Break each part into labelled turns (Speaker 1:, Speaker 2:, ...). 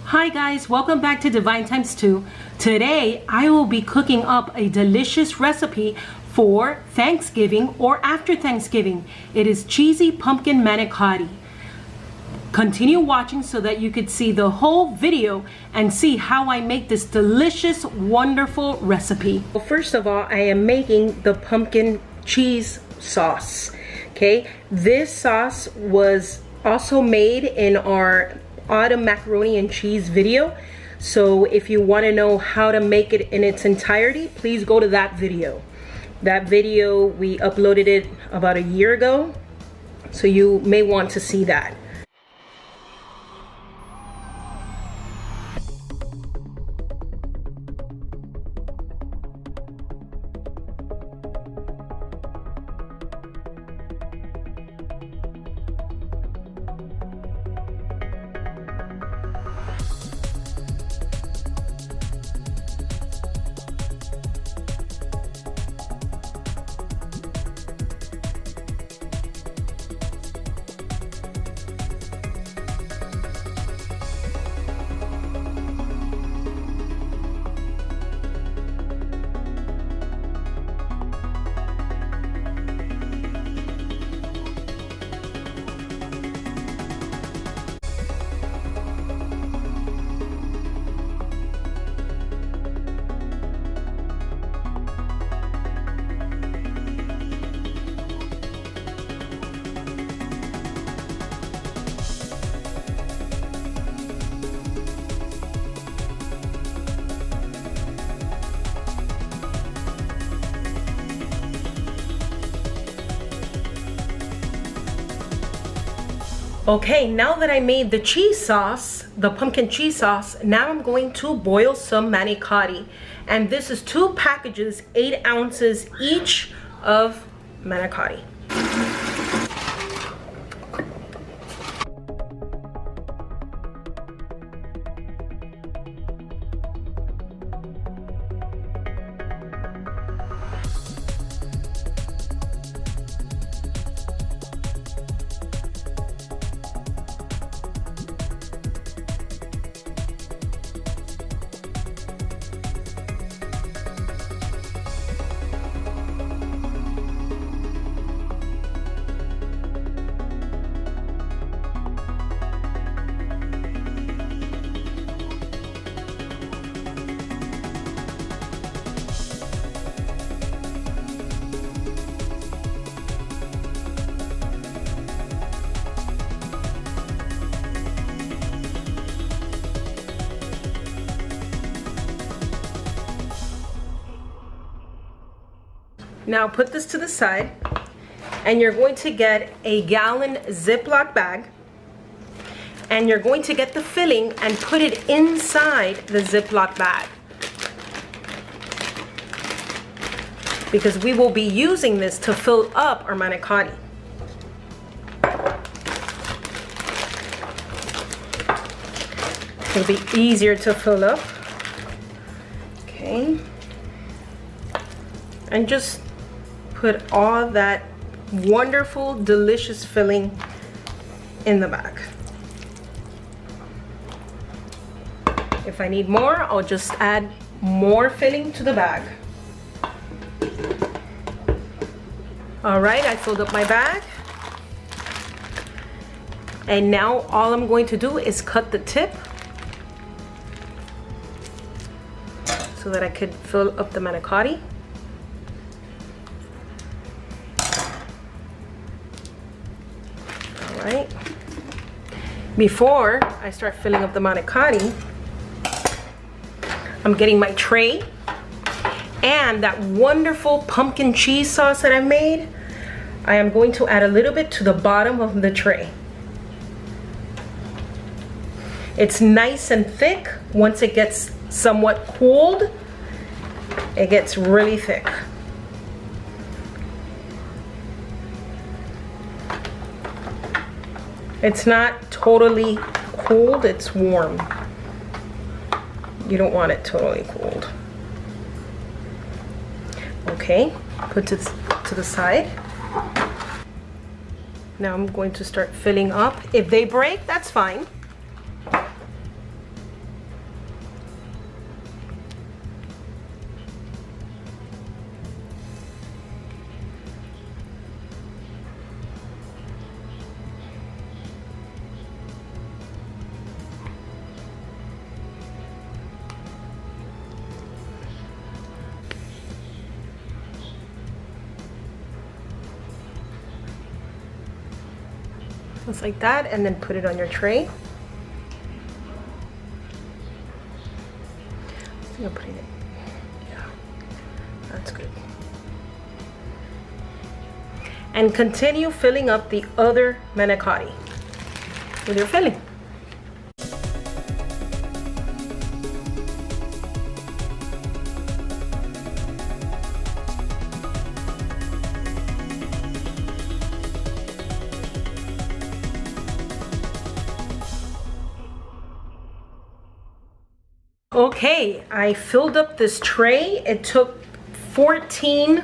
Speaker 1: Hi guys, welcome back to DivineTimesTwo. Today I will be cooking up a delicious recipe for Thanksgiving or after Thanksgiving. It is Cheesy Pumpkin Manicotti. Continue watching so that you could see the whole video and see how I make this delicious, wonderful recipe. Well, first of all, I am making the pumpkin cheese sauce. Okay, this sauce was also made in our autumn macaroni and cheese video, so if you want to know how to make it in its entirety, please go to that video. We uploaded it about a year ago, so you may want to see that. Okay, now that I made the cheese sauce, the pumpkin cheese sauce, now I'm going to boil some manicotti. And this is 2 packages, 8 ounces each of manicotti. Now put this to the side, and you're going to get a gallon Ziploc bag, and you're going to get the filling and put it inside the Ziploc bag, because we will be using this to fill up our manicotti. It'll be easier to fill up. Okay, and just put all that wonderful, delicious filling in the bag. If I need more, I'll just add more filling to the bag. All right, I filled up my bag. And now all I'm going to do is cut the tip so that I could fill up the manicotti. Right. Before I start filling up the manicotti, I'm getting my tray and that wonderful pumpkin cheese sauce that I've made. I am going to add a little bit to the bottom of the tray. It's nice and thick. Once it gets somewhat cooled, it gets really thick. It's not totally cooled, it's warm. You don't want it totally cooled. Okay, put it to the side. Now I'm going to start filling up. If they break, that's fine. just like that, and then put it on your tray. I'm putting it. Yeah, that's good. And continue filling up the other manicotti with your filling. Okay, I filled up this tray. It took 14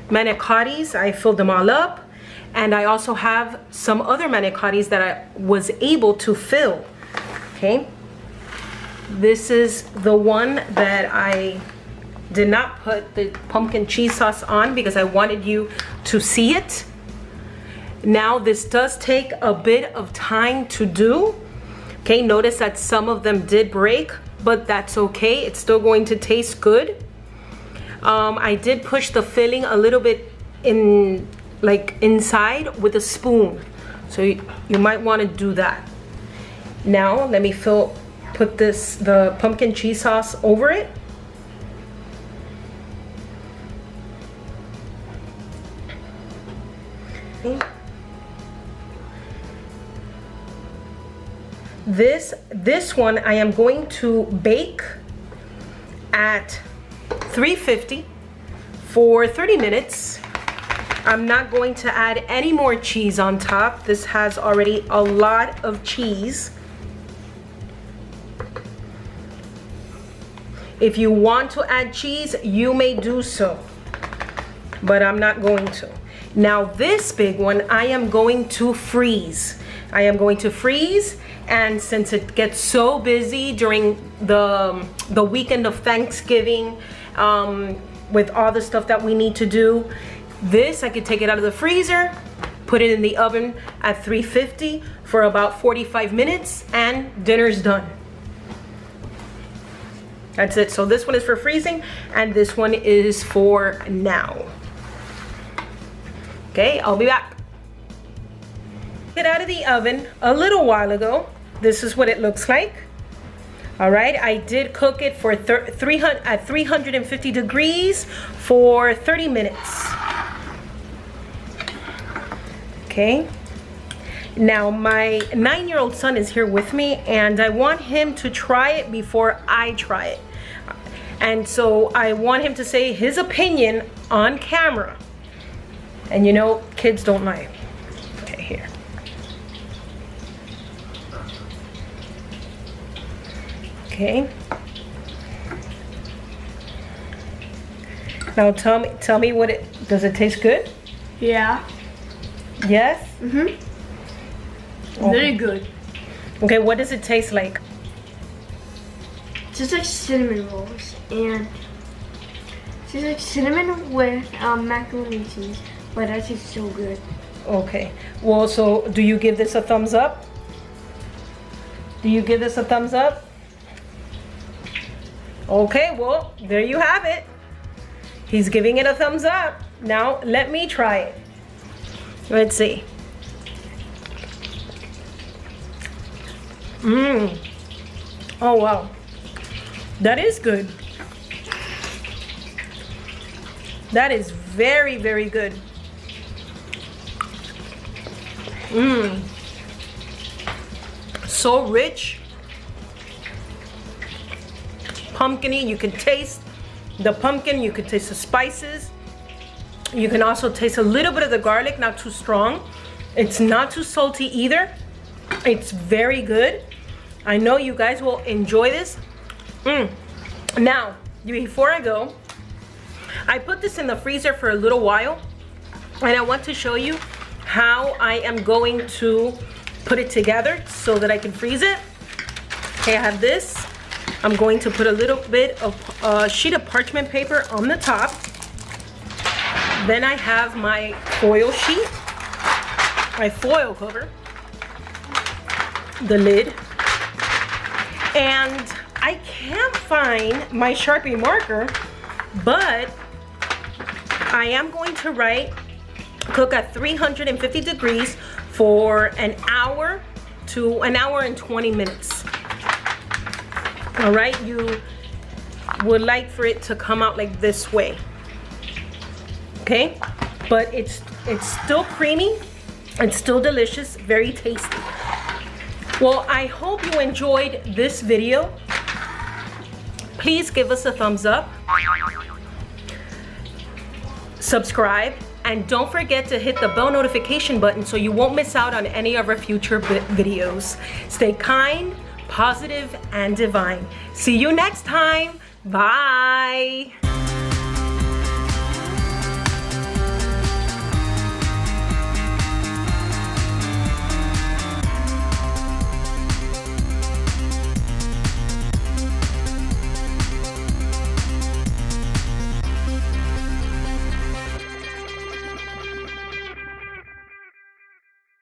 Speaker 1: manicottis. I filled them all up. And I also have some other manicottis that I was able to fill. Okay, this is the one that I did not put the pumpkin cheese sauce on because I wanted you to see it. Now this does take a bit of time to do. Okay, notice that some of them did break, but that's okay. It's still going to taste good. I did push the filling a little bit in, like inside with a spoon. So you might want to do that. Now let me put the pumpkin cheese sauce over it. Okay. This one I am going to bake at 350 for 30 minutes. I'm not going to add any more cheese on top. This has already a lot of cheese. If you want to add cheese, you may do so, but I'm not going to. Now this big one, I am going to freeze. I am going to freeze, and since it gets so busy during the weekend of Thanksgiving, with all the stuff that we need to do, this I could take it out of the freezer, put it in the oven at 350 for about 45 minutes, and dinner's done. That's it. So this one is for freezing, and this one is for now. Okay, I'll be back. Get out of the oven a little while ago. This is what it looks like. All right, I did cook it for at 350 degrees for 30 minutes. Okay, now my 9-year-old son is here with me, and I want him to try it before I try it. And so I want him to say his opinion on camera. And you know, kids don't lie. Okay, here. Okay. Now tell me what does it taste good?
Speaker 2: Yeah.
Speaker 1: Yes?
Speaker 2: Mm-hmm.
Speaker 1: Okay.
Speaker 2: Very good.
Speaker 1: Okay, what does it taste like?
Speaker 2: Just like cinnamon rolls, and just like cinnamon with macaroni and cheese, but that tastes so good.
Speaker 1: Okay, well, so do you give this a thumbs up? Do you give this a thumbs up? Okay, well, there you have it. He's giving it a thumbs up. Now, let me try it. Let's see. Oh, wow. That is good. That is very, very good. So rich. Pumpkiny. You can taste the pumpkin. You can taste the spices. You can also taste a little bit of the garlic, not too strong. It's not too salty either. It's very good. I know you guys will enjoy this. Now, before I go, I put this in the freezer for a little while, and I want to show you how I am going to put it together so that I can freeze it. Okay, I have this. I'm going to put a little bit of a sheet of parchment paper on the top. Then I have my foil sheet, my foil cover, the lid, and I can't find my Sharpie marker, but I am going to write cook at 350 degrees for an hour to an hour and 20 minutes. All right, you would like for it to come out like this way. Okay, but it's still creamy, it's still delicious, very tasty. Well, I hope you enjoyed this video. Please give us a thumbs up, subscribe, and don't forget to hit the bell notification button so you won't miss out on any of our future videos. Stay kind, positive, and divine. See you next time. Bye.